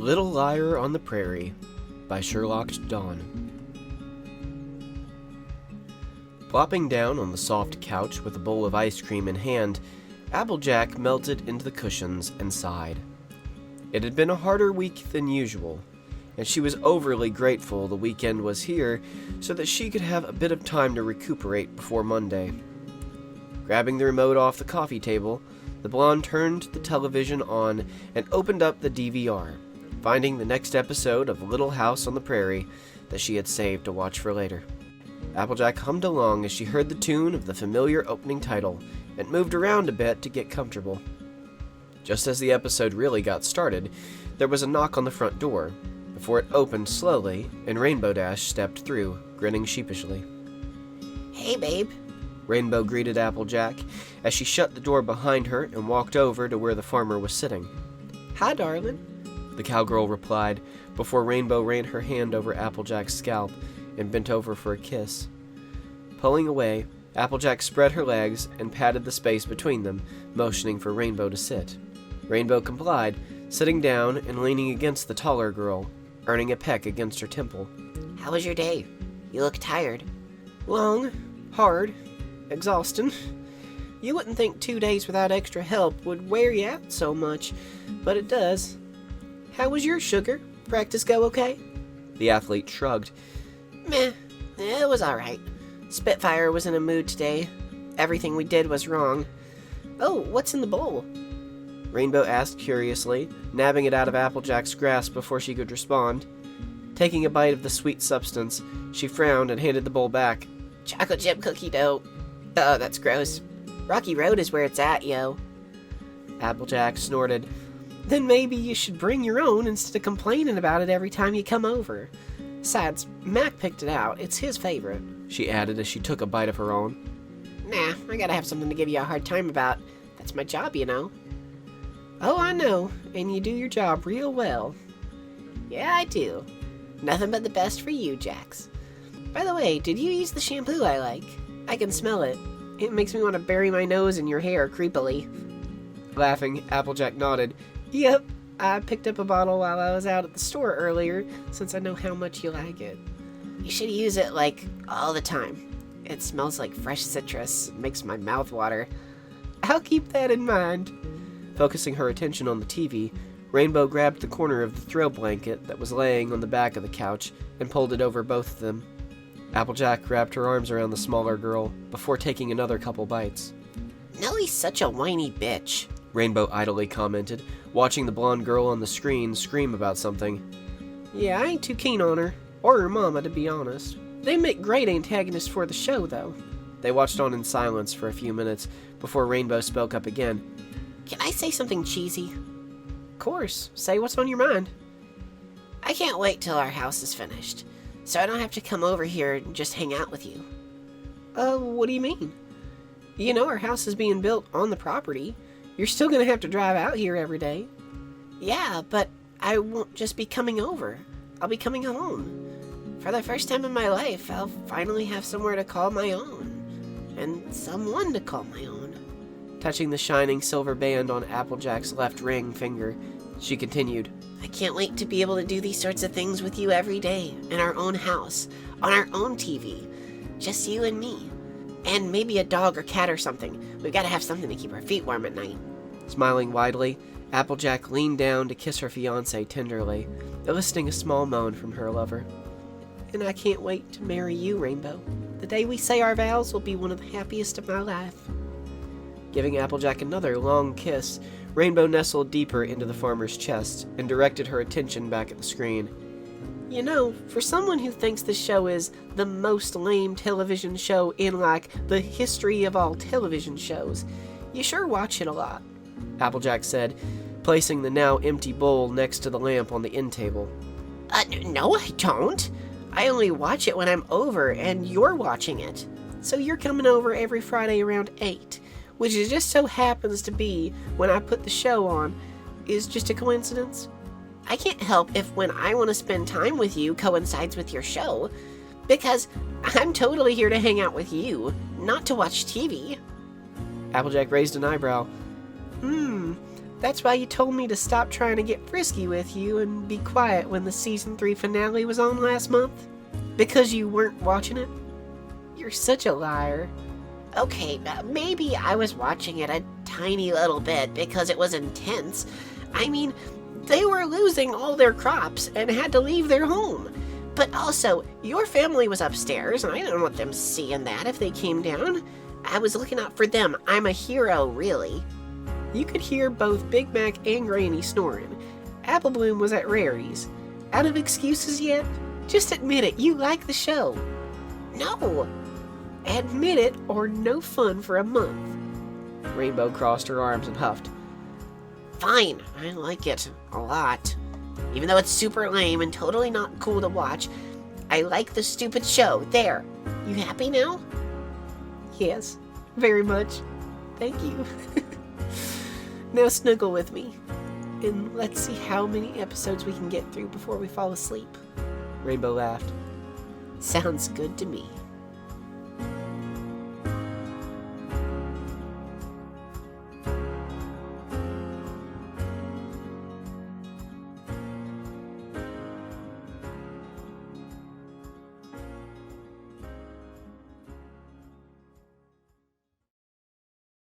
Little Liar on the Prairie by Sherlocked Dawn. Plopping down on the soft couch with a bowl of ice cream in hand, Applejack melted into the cushions and sighed. It had been a harder week than usual, and she was overly grateful the weekend was here so that she could have a bit of time to recuperate before Monday. Grabbing the remote off the coffee table, the blonde turned the television on and opened up the DVR, finding the next episode of Little House on the Prairie that she had saved to watch for later. Applejack hummed along as she heard the tune of the familiar opening title and moved around a bit to get comfortable. Just as the episode really got started, there was a knock on the front door, before it opened slowly and Rainbow Dash stepped through, grinning sheepishly. "Hey, babe," Rainbow greeted Applejack as she shut the door behind her and walked over to where the farmer was sitting. "Hi, darling," the cowgirl replied before Rainbow ran her hand over Applejack's scalp and bent over for a kiss. Pulling away, Applejack spread her legs and patted the space between them, motioning for Rainbow to sit. Rainbow complied, sitting down and leaning against the taller girl, earning a peck against her temple. "How was your day? You look tired." "Long, hard, exhausting. You wouldn't think 2 days without extra help would wear you out so much, but it does. How was your sugar? Practice go okay?" The athlete shrugged. "Meh, it was alright. Spitfire was in a mood today. Everything we did was wrong. Oh, what's in the bowl?" Rainbow asked curiously, nabbing it out of Applejack's grasp before she could respond. Taking a bite of the sweet substance, she frowned and handed the bowl back. "Chocolate chip cookie dough. Oh, that's gross. Rocky Road is where it's at, yo." Applejack snorted. "Then maybe you should bring your own instead of complaining about it every time you come over. Besides, Mac picked it out. It's his favorite," she added as she took a bite of her own. "Nah, I gotta have something to give you a hard time about. That's my job, you know." "Oh, I know, and you do your job real well." "Yeah, I do. Nothing but the best for you, Jax. By the way, did you use the shampoo I like? I can smell it. It makes me want to bury my nose in your hair creepily." Laughing, Applejack nodded. "Yep, I picked up a bottle while I was out at the store earlier, since I know how much you like it." "You should use it, all the time. It smells like fresh citrus. It makes my mouth water." "I'll keep that in mind." Focusing her attention on the TV, Rainbow grabbed the corner of the throw blanket that was laying on the back of the couch and pulled it over both of them. Applejack wrapped her arms around the smaller girl before taking another couple bites. "Nellie's such a whiny bitch," Rainbow idly commented, watching the blonde girl on the screen scream about something. "Yeah, I ain't too keen on her, or her mama, to be honest. They make great antagonists for the show, though." They watched on in silence for a few minutes before Rainbow spoke up again. "Can I say something cheesy?" "Of course. Say what's on your mind." "I can't wait till our house is finished, so I don't have to come over here and just hang out with you." What do you mean? You know our house is being built on the property. You're still gonna have to drive out here every day." "Yeah, but I won't just be coming over. I'll be coming home. For the first time in my life, I'll finally have somewhere to call my own. And someone to call my own." Touching the shining silver band on Applejack's left ring finger, she continued. "I can't wait to be able to do these sorts of things with you every day, in our own house, on our own TV. Just you and me. And maybe a dog or cat or something. We've got to have something to keep our feet warm at night." Smiling widely, Applejack leaned down to kiss her fiancé tenderly, eliciting a small moan from her lover. "And I can't wait to marry you, Rainbow. The day we say our vows will be one of the happiest of my life." Giving Applejack another long kiss, Rainbow nestled deeper into the farmer's chest and directed her attention back at the screen. "You know, for someone who thinks the show is the most lame television show in, the history of all television shows, you sure watch it a lot," Applejack said, placing the now empty bowl next to the lamp on the end table. No, I don't. I only watch it when I'm over and you're watching it." "So you're coming over every Friday around 8, which it just so happens to be when I put the show on, is just a coincidence?" "I can't help if when I want to spend time with you coincides with your show, because I'm totally here to hang out with you, not to watch TV." Applejack raised an eyebrow. That's why you told me to stop trying to get frisky with you and be quiet when the season 3 finale was on last month? Because you weren't watching it? You're such a liar. Okay, maybe I was watching it a tiny little bit because it was intense. I mean, they were losing all their crops and had to leave their home. But also, your family was upstairs, and I didn't want them seeing that if they came down. I was looking out for them. I'm a hero, really. You could hear both Big Mac and Granny snoring. Apple Bloom was at Rary's. Out of excuses yet? Just admit it, you like the show. No. Admit it, or no fun for a month. Rainbow crossed her arms and huffed. Fine, I like it a lot. Even though it's super lame and totally not cool to watch, I like the stupid show. There. You happy now? Yes, very much. Thank you. Now snuggle with me, and let's see how many episodes we can get through before we fall asleep. Rainbow laughed. Sounds good to me.